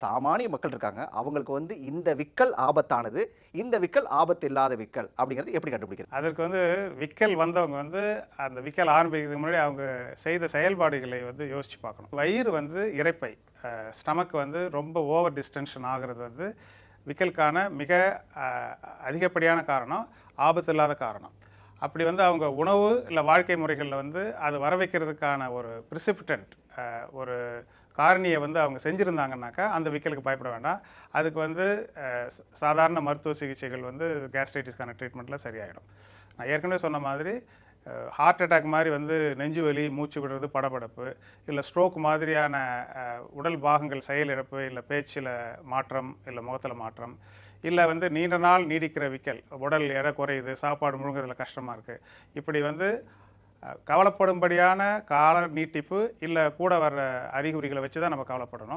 சாமானிய மக்கள் இருக்காங்க. அவங்களுக்கு வந்து இந்த விக்கல் ஆபத்தானது, இந்த விக்கல் ஆபத்து இல்லாத விக்கல் அப்படிங்கிறது எப்படி கண்டுபிடிக்கிறது? அதற்கு வந்து விக்கல் வந்தவங்க வந்து அந்த விக்கல் ஆரம்பிக்கிறதுக்கு முன்னாடி அவங்க செய்த செயல்பாடுகளை வந்து யோசிச்சு பார்க்கணும். வயிறு வந்து இரைப்பை ஸ்டமக் வந்து ரொம்ப ஓவர் டிஸ்டென்ஷன் ஆகிறது வந்து விக்கலுக்கான மிக அ அதிகப்படியான காரணம், ஆபத்து இல்லாத காரணம். அப்படி வந்து அவங்க உணவு இல்ல வாழ்க்கை முறைகள்ல வந்து அது வர வைக்கிறதுக்கான ஒரு பிரிசிபிடன்ட் ஒரு காரணிய வந்து அவங்க செஞ்சிருந்தாங்கன்னாக்கா, அந்த விக்கலுக்கு பயப்பட வேண்டாம். அதுக்கு வந்து சாதாரண மருத்துவ சிகிச்சைகள் வந்து கேஸ்ட்ரைட்டிஸ்க்கான ட்ரீட்மெண்ட்ல சரியாயிடும். நான் ஏற்கனவே சொன்ன மாதிரி ஹார்ட் அட்டாக் மாரி வந்து நெஞ்சு வலி, மூச்சு விடுறது, படபடப்பு, இல்ல ஸ்ட்ரோக் மாதிரியான உடல் பாகங்கள் செயலிழப்பு, இல்ல பேச்சுல மாற்றம், இல்ல முகத்துல மாற்றம், இல்ல வந்து நீண்ட நாள் நீடிக்கிற விக்கல், உடல் எடை குறையுது, சாப்பாடு முழுங்குறதுல கஷ்டமா இருக்கு. இப்படி வந்து கவலைப்படும்படியான கால நீட்டிப்பு, இல்ல கூட வர்ற அறிகுறிகள வச்சு தான் நம்ம கவலைப்படணும்.